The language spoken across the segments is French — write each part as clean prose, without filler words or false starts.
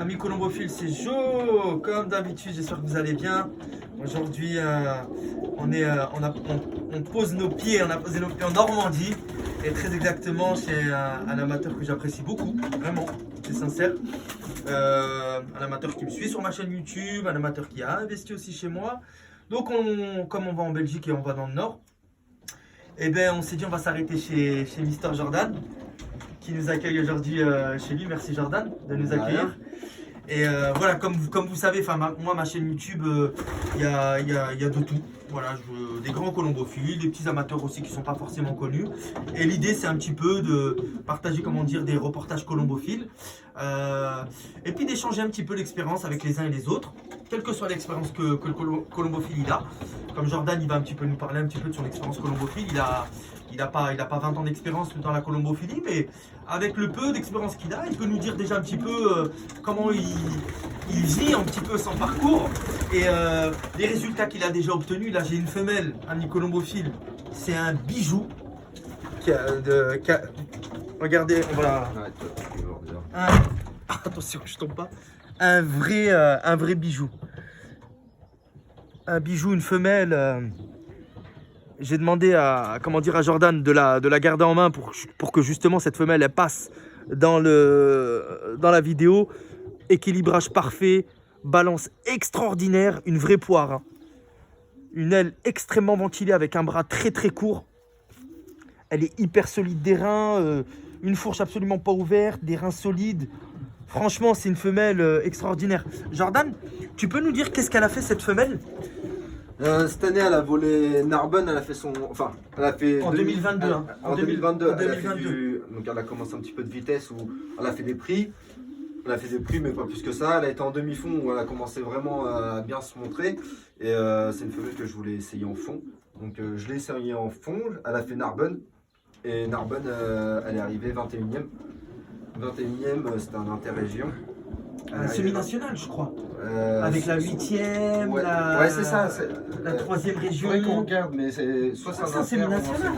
Amis colombophiles, c'est Joe. Comme d'habitude, j'espère que vous allez bien. Aujourd'hui, on pose nos pieds, on a posé nos pieds en Normandie. Et très exactement chez un amateur que j'apprécie beaucoup, vraiment, c'est sincère. Un amateur qui me suit sur ma chaîne YouTube, un amateur qui a investi aussi chez moi. Donc, comme on va en Belgique et on va dans le Nord, eh bien, on s'est dit on va s'arrêter chez Mister Jordan, qui nous accueille aujourd'hui chez lui. Merci Jordan de nous accueillir. Et voilà, comme vous savez, moi ma chaîne YouTube, il y a de tout. Voilà, des grands colombophiles, des petits amateurs aussi qui ne sont pas forcément connus. Et l'idée, c'est un petit peu de partager, comment dire, des reportages colombophiles. Et puis d'échanger un petit peu l'expérience avec les uns et les autres, quelle que soit l'expérience que le colombophile il a. Comme Jordan, il va un petit peu nous parler un petit peu de son expérience colombophile. Il n'a pas 20 ans d'expérience dans la colombophilie, mais avec le peu d'expérience qu'il a, il peut nous dire déjà un petit peu comment il vit un petit peu son parcours et les résultats qu'il a déjà obtenus. Là, j'ai une femelle, ami colombophile, c'est un bijou. Regardez, on va... Attention que je tombe pas. Un vrai bijou. Un bijou, une femelle. J'ai demandé à Jordan de la garder en main pour que justement cette femelle elle passe dans la vidéo. Équilibrage parfait, balance extraordinaire, une vraie poire. Hein. Une aile extrêmement ventilée avec un bras très très court. Elle est hyper solide des reins, une fourche absolument pas ouverte, des reins solides. Franchement, c'est une femelle extraordinaire. Jordan, tu peux nous dire qu'est-ce qu'elle a fait cette femelle ? Cette année, elle a volé Narbonne, elle a fait son... Enfin, elle a fait... En 2022. En 2022, elle a fait donc elle a commencé un petit peu de vitesse où elle a fait des prix. Elle a fait des prix, mais pas plus que ça. Elle a été en demi-fond où elle a commencé vraiment à bien se montrer. Et c'est une femelle que je voulais essayer en fond. Donc je l'ai essayé en fond. Elle a fait Narbonne. Et Narbonne, elle est arrivée 21e. 21e, c'était un interrégion. Un semi-national, je crois. Avec la 8e, ouais, c'est ça. La 3e région. C'est vrai qu'on regarde, mais c'est soit c'est un semi-national.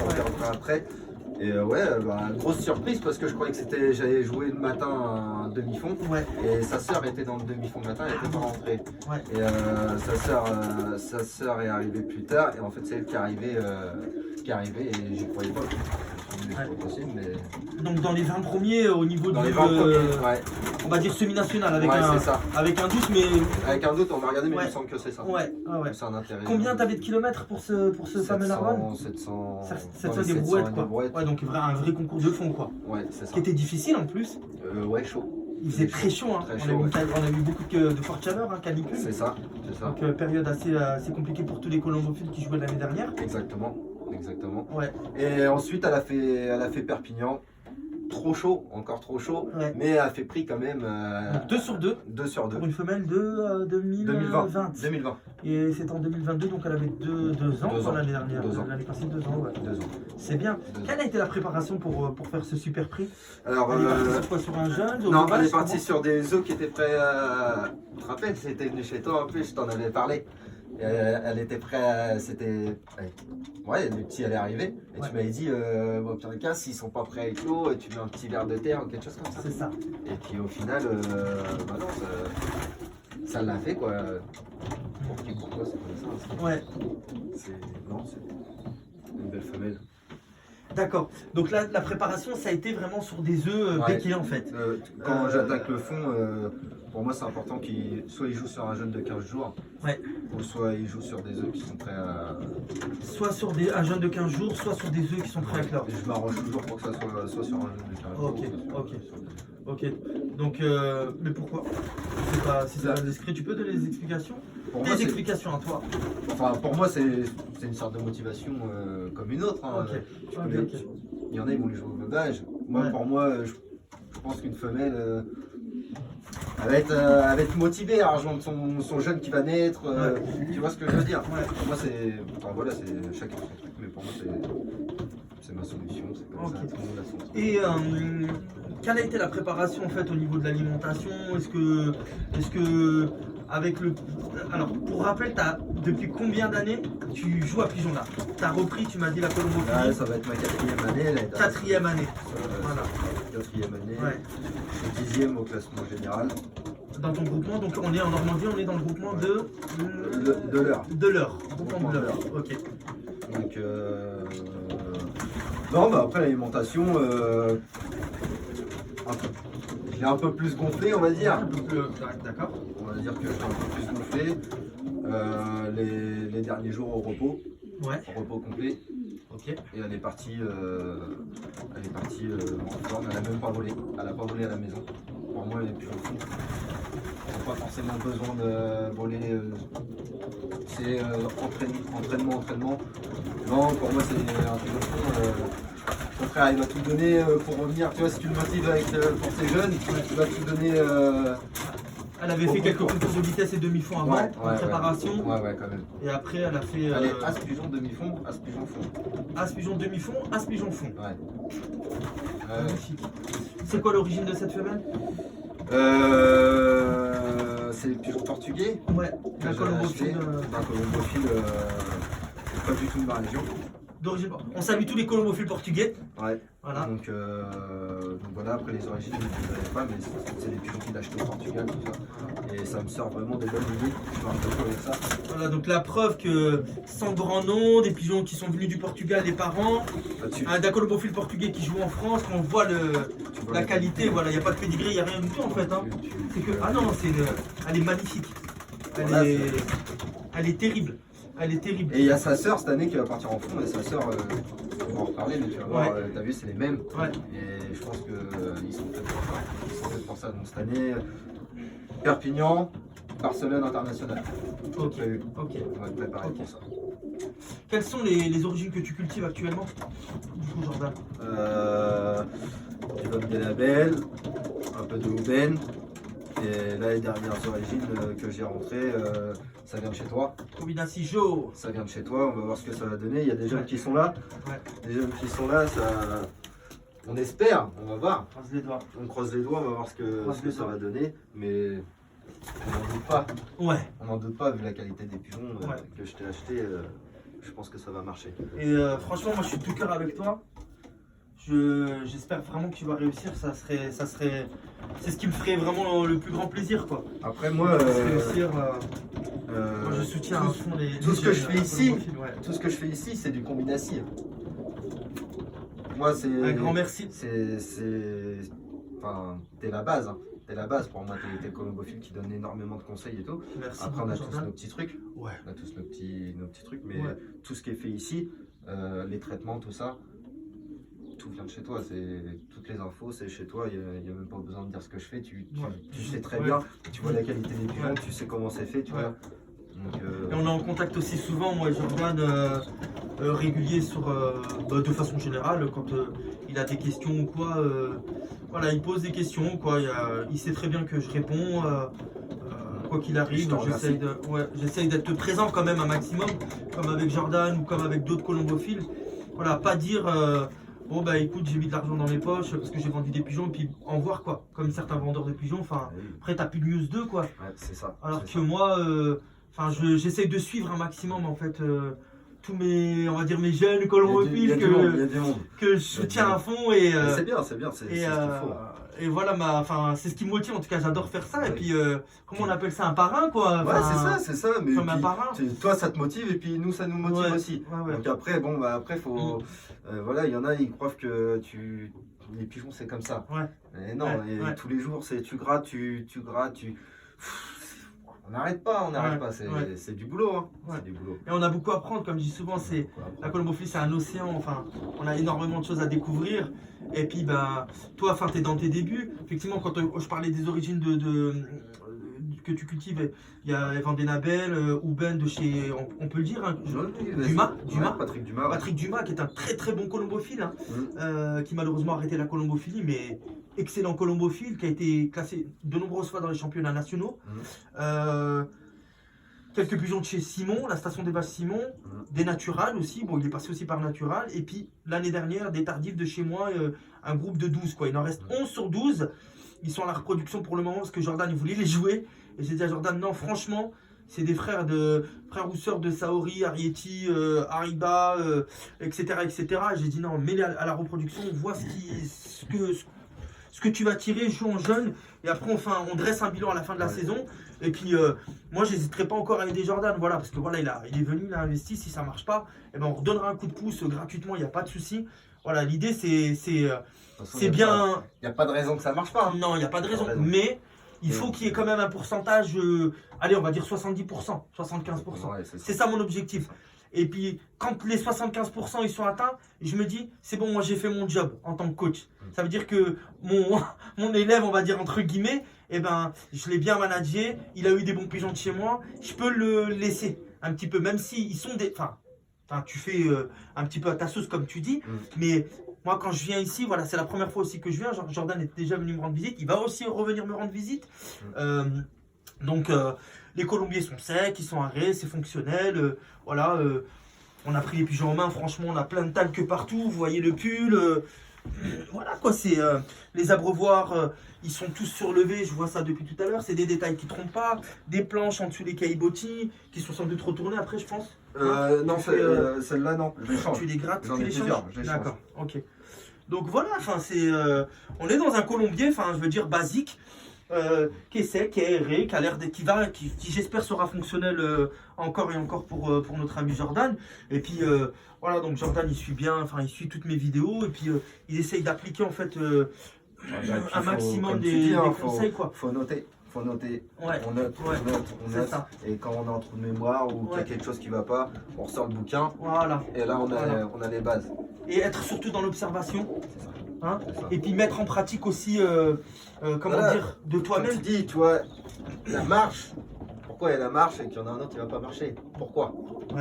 On regardera après. Et grosse surprise parce que je croyais que j'allais jouer le matin un demi-fond. Ouais. Et sa sœur était dans le demi-fond le matin, elle n'était pas rentrée. Ouais. Et sa sœur est arrivée plus tard. Et en fait, c'est elle qui est arrivée et j'y croyais pas. Possible, mais... Donc dans les 20 premiers au niveau du... On va dire semi-national avec un doute, mais... Avec un doute, on va regarder, mais il me semble que c'est ça. Ouais. C'est un intérêt. Combien t'avais de kilomètres pour ce fameux Narbonne ? 700 des brouettes, quoi. Ouais, donc un vrai concours de fond, quoi. Ouais, c'est ça. Qui était difficile en plus. Ouais, chaud. Il faisait très chaud, hein. On a eu beaucoup de forte chaleur, hein, canicule. C'est ça. Donc période assez compliquée pour tous les colombophiles qui jouaient l'année dernière. Exactement. Ouais. Et ensuite, elle a fait Perpignan. Trop chaud, encore trop chaud, mais elle a fait prix quand même. 2 sur 2. 2 sur 2. Pour une femelle de 2020. Et c'est en 2022, donc elle avait 2 ans l'année dernière. L'année passée, 2 ans. Ouais. 2 ans. C'est bien. Quelle a été la préparation pour faire ce super prix ? Alors, elle est partie cette fois sur un jeune ? Non, elle est partie sur des œufs qui étaient prêts à... Tu te rappelles, c'était venu chez toi en plus, je t'en avais parlé. Elle était prête, c'était... Ouais, le petit allait arriver. Et tu m'avais dit, au pire des cas, s'ils sont pas prêts avec l'eau, tu mets un petit verre de terre ou quelque chose comme ça. C'est ça. Et puis au final, non, ça l'a fait quoi. Pour toi, c'est comme ça. Ouais. C'est une belle femelle. D'accord. Donc là, la préparation, ça a été vraiment sur des œufs béquets en fait. Quand j'attaque le fond, pour moi, c'est important qu'il joue sur un jeune de 15 jours, ou soit il joue sur des œufs qui sont prêts à... Soit sur un jeune de 15 jours, soit sur des œufs qui sont prêts à clore. Je m'arrange toujours pour que ça soit sur un jeune de 15 jours. Ok. Donc, mais pourquoi? Si c'est indiscret, tu peux donner des explications? Des explications à toi. Enfin, pour moi, c'est une sorte de motivation comme une autre. Hein. Il y en a, ils vont les jouer au bobage. Moi, pour moi, je pense qu'une femelle... elle va être motivée à rejoindre son jeune qui va naître. Tu vois ce que je veux dire? Pour moi, c'est... Enfin, voilà, c'est chacun son truc, mais pour moi, c'est ma solution. C'est comme ça, tout le monde a son truc. Et quelle a été la préparation en fait au niveau de l'alimentation? Est-ce que avec le... Alors, pour rappel, depuis combien d'années tu joues à Pigeon là? Tu as repris, tu m'as dit la colombophilie. Ça va être ma 4e année. 4e année. Voilà. 4e année. Ouais. Je suis 10e au classement général. Dans ton groupement, donc on est en Normandie, on est dans le groupement de l'heure. De l'heure. Groupement de l'heure. Ok. Donc, non, bah après l'alimentation, il est un peu plus gonflé, on va dire. D'accord. On va dire que je suis un peu plus gonflé. Les derniers jours au repos. Ouais. Au repos complet. Ok. Et elle est partie en forme, elle n'a même pas volé. Elle n'a pas volé à la maison. Pour moi, elle est plus au fond. Elle n'a pas forcément besoin de voler. C'est entraînement. Non, pour moi, c'est un pigeon de fond. Mon frère, il va tout donner pour revenir. Tu vois, si tu le motives pour tes jeunes, tu vas tout donner. Elle avait fait quelques concours de vitesse et demi-fond avant, en préparation. Ouais, quand même. Et après, elle a fait. Elle est as pigeon demi-fond, as pigeon fond. As pigeon demi-fond, as pigeon fond. Ouais. Magnifique. C'est quoi l'origine de cette femelle? C'est le pigeon portugais. Ouais, un colombophile. Un colombophile, pas du tout de ma région. D'origine. On salue tous les colombophiles portugais. Ouais. Voilà. Donc voilà, après les origines, je ne savais pas, mais c'est des pigeons qu'il a achetés au Portugal, tout ça. Et ça me sort vraiment des bonnes idées. Je suis un peu avec ça. Voilà, donc la preuve que sans grand nom, des pigeons qui sont venus du Portugal, les parents, d'un colombophile portugais qui joue en France, on voit la qualité, voilà, il n'y a pas de pédigré, il n'y a rien du tout en fait. Hein. C'est que, ah non, elle est magnifique. Elle est terrible. Elle est terrible. Et il y a sa sœur cette année qui va partir en fond, et sa sœur, on va en reparler, mais tu vas voir, t'as vu, c'est les mêmes. Ouais. Et je pense qu'ils sont peut-être pour ça. Donc cette année, Perpignan, Barcelone international. Ok. On va être préparé pour ça. Quelles sont les origines que tu cultives actuellement, du coup, Jordan? Du Van Denabel, un peu de Louben. Et là, les dernières origines que j'ai rentrées, ça vient de chez toi. Combination. Ça vient de chez toi, on va voir ce que ça va donner. Il y a des jeunes qui sont là. Ouais. Les jeunes qui sont là, ça... on espère, on va voir. On croise les doigts. On croise les doigts, on va voir ce que ça va donner. Mais on n'en doute pas. Ouais. On n'en doute pas, vu la qualité des pigeons que je t'ai acheté. Je pense que ça va marcher. Et franchement, moi je suis de tout cœur avec toi. J'espère vraiment que tu vas réussir. C'est ce qui me ferait vraiment le plus grand plaisir, quoi. Après moi, réussir, moi je soutiens à fond tout ce que je fais ici. Ouais. Tout ce que je fais ici, c'est du combinatif. Moi, c'est. Un grand merci. Enfin, t'es la base. Hein. T'es la base pour moi. T'es le colombophile qui donne énormément de conseils et tout. Merci. Après, on a tous nos petits trucs. Ouais. On a tous nos petits trucs, mais tout ce qui est fait ici, les traitements, tout ça. Tout vient de chez toi, toutes les infos, c'est chez toi, il n'y a même pas besoin de dire ce que je fais, tu sais très bien, tu vois la qualité des pigeons, tu sais comment c'est fait, tu vois. Donc, Et on est en contact aussi souvent, moi et Jordan, régulier de façon générale, quand il a des questions ou quoi, voilà, il pose des questions, quoi, il sait très bien que je réponds, quoi qu'il arrive, j'essaye d'être présent quand même un maximum, comme avec Jordan ou comme avec d'autres colombophiles, voilà, pas dire... bon bah écoute, j'ai mis de l'argent dans mes poches parce que j'ai vendu des pigeons, puis en voir quoi, comme certains vendeurs de pigeons, enfin après t'as plus de news d'eux quoi. Ouais, c'est ça. Alors que moi, j'essaye de suivre un maximum en fait tous mes, on va dire mes jeunes colombophiles que je soutiens à fond et c'est bien, c'est ce qu'il faut. Et voilà, c'est ce qui me motive, en tout cas j'adore faire ça, et puis comment on appelle ça, un parrain quoi. Ouais, c'est ça, mais comme un parrain. Toi ça te motive et puis nous ça nous motive aussi. Ouais. Donc après, faut... voilà, il y en a, ils croient que les pigeons c'est comme ça. Ouais. Et non, tous les jours c'est tu grattes, tu grattes, on n'arrête pas, c'est du boulot. Hein. C'est du boulot. Et on a beaucoup à apprendre, comme je dis souvent, la colombophilie c'est un océan, on a énormément de choses à découvrir. Et puis toi, tu es dans tes débuts. Effectivement, quand je parlais des origines que tu cultives, il y a Van Denabel, Ouben de chez, on peut le dire, hein, Dumas, Patrick Dumas, qui est un très très bon colombophile, hein, qui malheureusement a arrêté la colombophilie, mais excellent colombophile, qui a été classé de nombreuses fois dans les championnats nationaux. Quelques pigeons de chez Simon, la station des vaches Simon, des naturales aussi, bon il est passé aussi par natural, et puis l'année dernière des tardifs de chez moi, un groupe de 12 quoi, il en reste 11 sur 12, ils sont à la reproduction pour le moment parce que Jordan il voulait les jouer, et j'ai dit à Jordan non franchement, c'est des frères ou sœurs de Saori, Arietti, Hariba, etc. J'ai dit non, mets-les à la reproduction, on voit ce ce que tu vas tirer, joue en jeune. Et après, on dresse un bilan à la fin de la saison. Et puis, moi, j'hésiterai pas encore à aider Jordan. Voilà, parce que voilà, il est venu, il a investi. Si ça marche pas, eh ben, on redonnera un coup de pouce gratuitement. Il n'y a pas de souci. Voilà, l'idée, c'est bien. Il n'y a pas de raison que ça marche pas. Hein. Non, il n'y a pas de raison. Mais il faut qu'il y ait quand même un pourcentage, allez, on va dire 70%, 75%. Ouais, c'est ça mon objectif. Et puis, quand les 75% ils sont atteints, je me dis, c'est bon, moi j'ai fait mon job en tant que coach. Ça veut dire que mon élève, on va dire entre guillemets, eh ben, je l'ai bien managé, il a eu des bons pigeons de chez moi, je peux le laisser un petit peu, même si ils sont des... Enfin, tu fais un petit peu à ta sauce comme tu dis, mais moi quand je viens ici, voilà, c'est la première fois aussi que je viens. Jordan est déjà venu me rendre visite, il va aussi revenir me rendre visite. Donc les colombiers sont secs, ils sont arrêts, c'est fonctionnel. Voilà, on a pris les pigeons en main, franchement on a plein de talc partout, vous voyez le pull. Voilà quoi, c'est les abreuvoirs, ils sont tous surlevés, je vois ça depuis tout à l'heure, c'est des détails qui ne trompent pas, des planches en dessous des caillebotis qui sont sans doute retournées après je pense. Non, celle-là non, je les change. Tu les grattes, j'en ai plusieurs, je les change. D'accord, ok. Donc voilà, on est dans un colombier, je veux dire basique, qui est sec, qui est aéré, qui j'espère sera fonctionnel encore et encore pour notre ami Jordan. Et puis voilà, donc Jordan il suit bien, il suit toutes mes vidéos et puis il essaye d'appliquer en fait un maximum des conseils quoi. Faut noter. On note. Ça. Et quand on a un trou de mémoire ou qu'il y a quelque chose qui va pas, on ressort le bouquin. Voilà. Et là on a les bases. Et être surtout dans l'observation. Hein, c'est ça. Et puis mettre en pratique aussi, comment dire, de toi-même. Tu dis, tu vois, la marche. Pourquoi il y a la marche et qu'il y en a un autre qui va pas marcher? Pourquoi?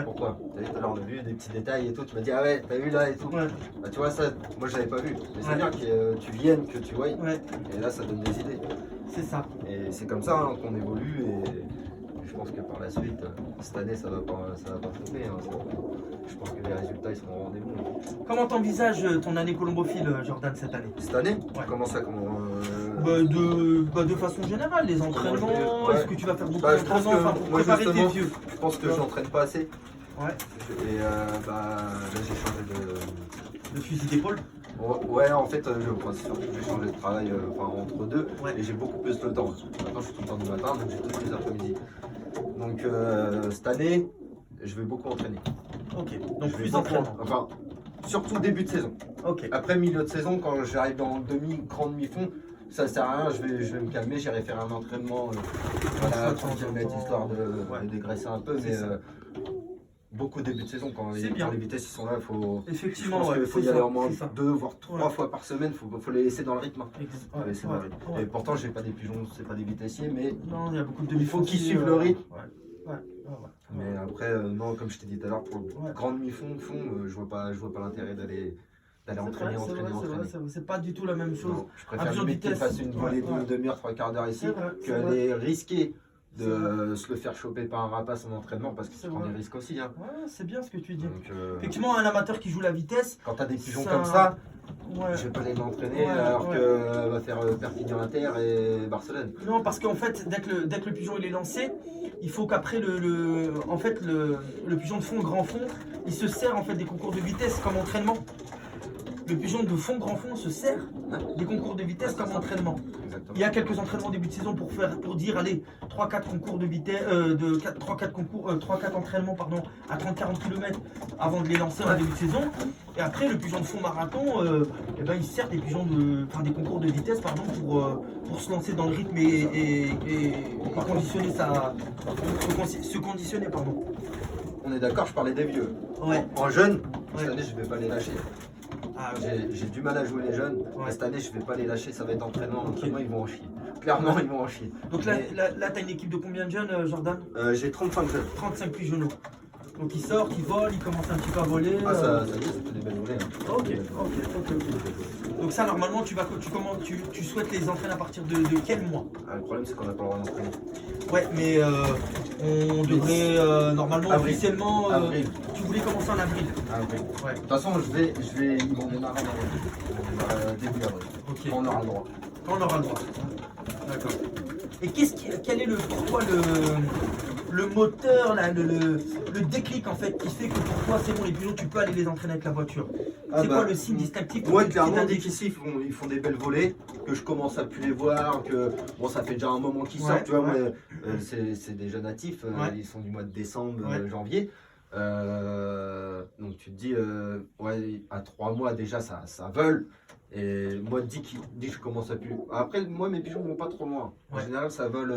Pourquoi? Tu as vu, tout à l'heure on a vu des petits détails et tout, tu m'as dit ah ouais, t'as vu là et tout. Bah, tu vois ça, moi je l'avais pas vu. Mais c'est bien que tu viennes, que tu vois. Et là ça donne des idées. C'est ça. Et c'est comme ça qu'on évolue et je pense que par la suite, cette année ça va pas tromper. Hein. Je pense que les résultats ils seront au rendez-vous. Comment t'envisages ton année colombophile, Jordan, cette année? Cette année? Comment ça? De façon générale, les entraînements, est-ce que tu vas faire beaucoup d'entraînements pour préparer tes vieux? Je pense que je n'entraîne pas assez. Et là j'ai changé de fusil d'épaule. Ouais, en fait, j'ai changé de travail entre deux et j'ai beaucoup plus de temps. Maintenant, je suis tout le temps du matin, donc j'ai toutes les après-midi. Donc, cette année, je vais beaucoup entraîner. Ok, donc plus d'entraînement. Enfin, surtout début de saison. Ok. Après milieu de saison, quand j'arrive dans grand demi-fond, ça sert à rien, je vais me calmer, j'irai faire un entraînement 30 km histoire de dégraisser un peu, mais beaucoup début de saison quand les vitesses ils sont là, faut y aller au moins 2 voire 3 fois par semaine, faut les laisser dans le rythme. Et pourtant j'ai pas des pigeons, c'est pas des vitessiers, mais non, il y a beaucoup de il faut qu'ils suivent le rythme. Mais après non, comme je t'ai dit tout à l'heure, pour le grand demi-fond, je vois pas l'intérêt d'aller entraîner. C'est pas du tout la même chose. Non, je préfère limite qu'il fasse une volée d'une demi-heure, 3/4 d'heure ici, qu'aller risquer de se le faire choper par un rapace en entraînement parce qu'il prend des risques aussi. Hein. Ouais, c'est bien ce que tu dis. Donc, effectivement, un amateur qui joue la vitesse. Quand tu as des pigeons comme ça, je vais pas aller m'entraîner alors que va faire Perpignan Inter et Barcelone. Non, parce qu'en fait, dès que le pigeon il est lancé, il faut qu'après le pigeon de fond, grand fond, il se sert en fait des concours de vitesse comme entraînement. Le pigeon de fond, grand fond se sert des concours de vitesse comme entraînement. Exactement. Il y a quelques entraînements début de saison pour dire allez 3-4 concours de vitesse, 3-4 entraînements pardon, à 30-40 km avant de les lancer en début de saison. Et après le pigeon de fond marathon, il sert des des concours de vitesse pardon, pour se lancer dans le rythme et conditionner se conditionner pardon. On est d'accord, je parlais des vieux. En jeune, cette année je vais pas les lâcher. J'ai du mal à jouer les jeunes. Cette année, je vais pas les lâcher. Ça va être entraînement. Entraînement, ils vont en chier. Clairement, ils vont en chier. Donc là, tu as une équipe de combien de jeunes, Jordan? J'ai 35 jeunes. 35 pigeonneaux. Donc ils sortent, ils volent, ils commencent un petit peu à voler. Ah, ça y est, ça fait des belles volées. Hein. Ok. Donc ça, normalement, tu souhaites les entraîner à partir de quel mois? Le problème, c'est qu'on n'a pas le droit d'entraîner. Ouais, mais on devrait normalement, officiellement. Avril. Tu voulais commencer en avril? Avril. Ouais. De toute façon, ils vont démarrer en début avril. Ok. Quand on aura le droit. Quand on aura le droit. D'accord. Et quel est pour toi le moteur, là, le déclic en fait qui fait que pour toi c'est bon, les pigeons tu peux aller les entraîner avec la voiture? C'est quoi le signe distinctif? Moi clairement dès qu'ici ils font des belles volées, que je commence à plus les voir, que bon ça fait déjà un moment qu'ils sortent, tu vois, c'est des jeunes natifs, ils sont du mois de décembre, janvier. Donc tu te dis ouais à 3 mois déjà ça vole. Et moi dès que je commence à plus. Après moi mes pigeons vont pas trop loin. En général ça vole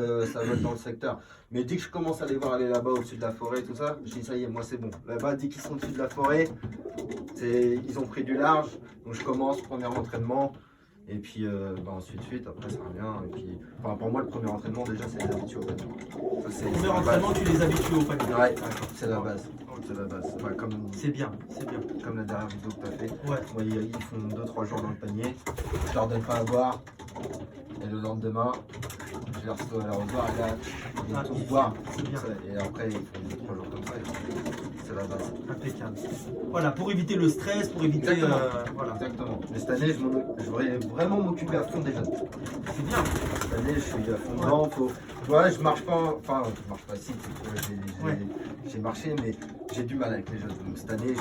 dans le secteur. Mais dès que je commence à les voir aller là-bas au-dessus de la forêt tout ça, je dis ça y est moi c'est bon. Là-bas dès qu'ils sont au-dessus de la forêt, ils ont pris du large. Donc je commence premier entraînement. Et puis ensuite après ça revient. Et puis enfin, pour moi le premier entraînement déjà c'est les habitués au panier. Le premier entraînement tu les habitues au panier. Ouais, c'est la base. C'est la base. Ouais, c'est bien, c'est bien. Comme la dernière vidéo que tu as fait. Ouais. Moi, ils font 2-3 jours dans le panier. Je leur donne pas à boire. Et le lendemain, je leur sauve à leur boire. Et là, ils vont tous boire. Et après, ils font 2-3 jours comme ça. C'est la base. Impeccable. Voilà, pour éviter le stress, pour éviter. Voilà. Exactement. Mais cette année, je voudrais vraiment m'occuper à fond des jeunes. C'est bien. Cette année, je suis à fond dedans. Tu vois, je marche pas. Enfin, je marche pas si. J'ai marché, mais j'ai du mal avec les jeunes. Donc cette année,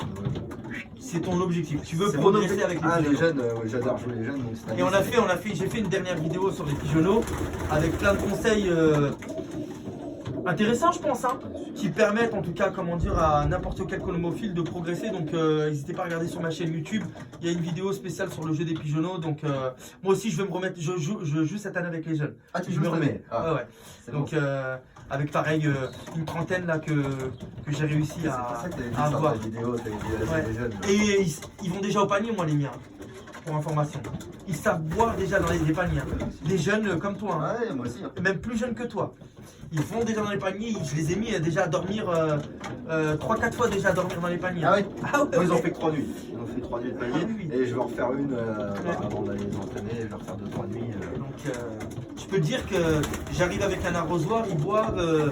c'est ton objectif. Tu veux progresser avec les jeunes. J'adore jouer les jeunes. Donc cette année, et j'ai fait une dernière vidéo sur les pigeonneaux avec plein de conseils intéressants, je pense, hein, qui permettent en tout cas, comment dire, à n'importe quel colomophile de progresser. Donc n'hésitez pas à regarder sur ma chaîne YouTube. Il y a une vidéo spéciale sur le jeu des pigeonneaux. Donc moi aussi, je vais me remettre. Je joue cette année avec les jeunes. Ah, tu me remets. Ouais. Donc avec pareil une trentaine là que j'ai réussi à avoir. Et ils vont déjà au panier, moi les miens, pour information. Ils savent boire déjà dans les paniers. Des jeunes comme toi, hein. Ouais, moi aussi. Même plus jeunes que toi. Ils vont déjà dans les paniers, je les ai mis déjà à dormir 3-4 fois déjà à dormir dans les paniers. Ah ouais, ils ont fait que 3 nuits. Ils ont fait 3 nuits de panier et je vais en refaire une avant d'aller les entraîner, je vais leur faire 2-3 nuits. Donc je peux te dire que j'arrive avec un arrosoir, ils boivent,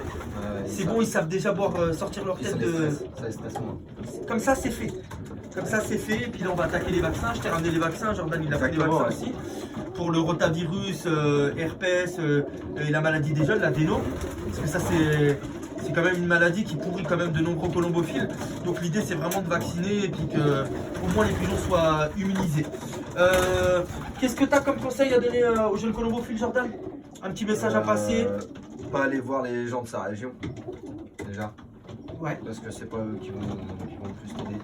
c'est bon, ils savent déjà boire, sortir leur tête de... Ça les stresse moins. Comme ça c'est fait. Comme ça c'est fait, et puis là on va attaquer les vaccins. Je t'ai ramené les vaccins, Jordan il a pris les vaccins aussi. Pour le rotavirus, herpès et la maladie des jeunes, la déno. Parce que ça c'est quand même une maladie qui pourrit quand même de nombreux colombophiles. Donc l'idée c'est vraiment de vacciner et puis que au moins les pigeons soient immunisés. Qu'est-ce que tu as comme conseil à donner aux jeunes colombophiles, Jordan? Un petit message à passer? Pas aller voir les gens de sa région, déjà. Ouais. Parce que c'est pas eux qui vont le plus t'aider.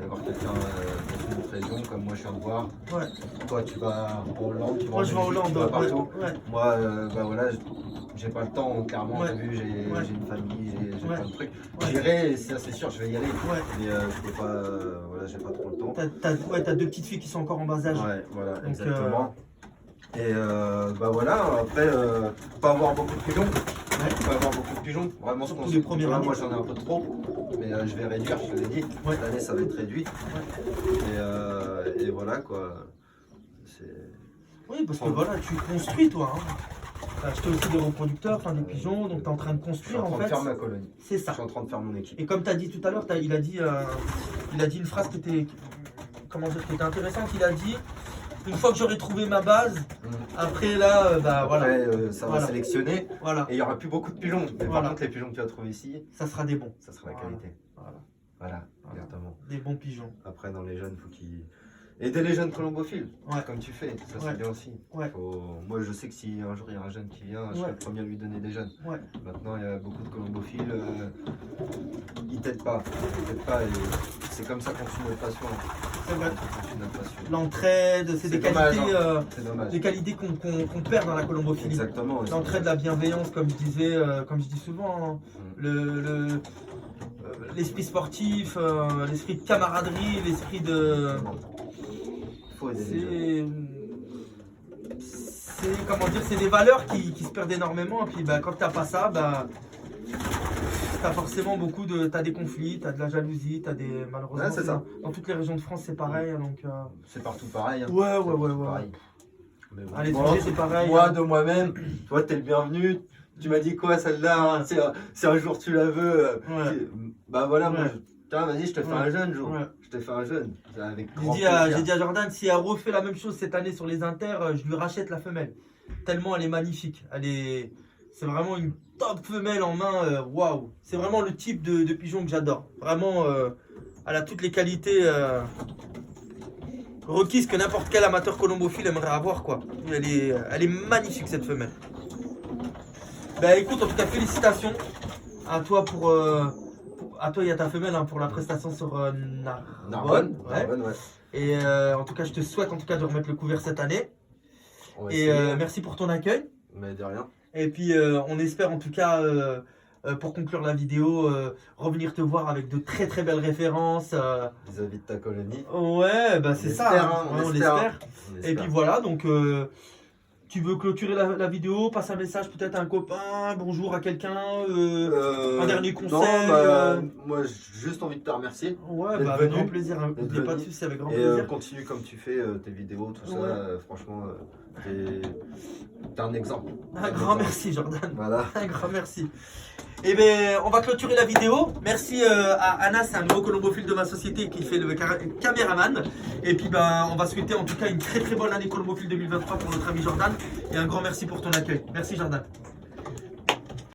Avoir quelqu'un dans une autre région, comme moi je viens de voir. Ouais. Toi tu vas en Hollande, moi je vais en Hollande, partout. Ouais. Moi bah voilà, j'ai pas le temps, clairement, t'as vu, j'ai une famille, j'ai plein de trucs. J'irai, c'est sûr, je vais y aller. Mais je peux pas, voilà, j'ai pas trop le temps. T'as 2 petites filles qui sont encore en bas âge. Ouais, voilà, donc, exactement. Et bah voilà, après, pas avoir beaucoup de pigeons. Pas avoir beaucoup de pigeons, vraiment ce qu'on se dit. Moi j'en ai un peu trop, mais je vais réduire, je te l'ai dit. Cette année ça va être réduit. Et voilà quoi. Oui, parce que voilà, tu construis toi. Hein. T'as acheté aussi des reproducteurs, enfin des pigeons, donc tu es en train de construire en fait. Je suis en train de faire ma colonie. C'est ça. Je suis en train de faire mon équipe. Et comme tu as dit tout à l'heure, il a dit une phrase qui était, qui était intéressante. Il a dit, une fois que j'aurai trouvé ma base, après là, bah voilà. Après, ça va sélectionner. Voilà. Et il n'y aura plus beaucoup de pigeons. Mais par contre, les pigeons que tu vas trouver ici, ça sera des bons. Ça sera la qualité. Voilà, exactement. Des bons pigeons. Après, dans les jeunes, il faut qu'ils. Aider les jeunes colombophiles, comme tu fais, ça c'est bien aussi. Moi je sais que si un jour il y a un jeune qui vient, je serai le premier à lui donner des jeunes. Maintenant il y a beaucoup de colombophiles, ils t'aident pas. Et c'est comme ça qu'on suit notre passion. C'est vrai. L'entraide, c'est des qualités, des qualités qu'on perd dans la colombophilie. Exactement. L'entraide, la bienveillance, comme je disais, comme je dis souvent, hein. L'esprit sportif, l'esprit de camaraderie, l'esprit de... C'est comment dire, c'est des valeurs qui se perdent énormément. Et puis bah, quand t'as pas ça, bah, t'as forcément t'as des conflits, t'as de la jalousie, t'as des malheureusement. C'est ça. Dans toutes les régions de France c'est pareil. Donc c'est partout pareil. Hein. Ouais. Pareil. Mais bon. À l'étranger c'est pareil. Moi de moi-même, toi t'es le bienvenu. Tu m'as dit quoi celle-là, hein, si un jour tu la veux. Bah voilà, moi Tiens, vas-y, je te fais un jeune jour. Ouais. Je te fais un jeune. Avec J'ai grand dit, plaisir. j'ai dit à Jordan, si elle refait la même chose cette année sur les inters, je lui rachète la femelle. Tellement elle est magnifique. C'est vraiment une top femelle en main. Waouh. C'est vraiment le type de pigeon que j'adore. Vraiment, elle a toutes les qualités requises que n'importe quel amateur colombophile aimerait avoir, quoi. Elle est magnifique, cette femelle. Bah écoute, en tout cas, félicitations à toi à toi et à ta femelle hein, pour la prestation sur Narbonne. Ouais. Narbonne, ouais. Et en tout cas, je te souhaite en tout cas de remettre le couvert cette année. On va Et essayer. merci pour ton accueil. Mais de rien. Et puis on espère en tout cas, pour conclure la vidéo, revenir te voir avec de très très belles références. Vis-à-vis de ta colonie. Ouais, bah c'est ça, espère, hein, hein, on on l'espère. Et espère. puis voilà, donc tu veux clôturer la vidéo, passer un message peut-être à un copain, bonjour à quelqu'un, un dernier conseil. Non, bah, moi j'ai juste envie de te remercier. Ouais, d'être bah avec venu, grand plaisir, hein. d'être N'oublie pas de venu. suivre, c'est avec grand Et plaisir. continue comme tu fais tes vidéos, tout Ouais. ça. Franchement, t'es un exemple. Un grand merci Jordan. Voilà. Un grand merci. Et bien, on va clôturer la vidéo. Merci à Anas, un nouveau colombophile de ma société qui fait le caméraman. Et puis, ben, on va souhaiter en tout cas une très très bonne année colombophile 2023 pour notre ami Jordan. Et un grand merci pour ton accueil. Merci Jordan.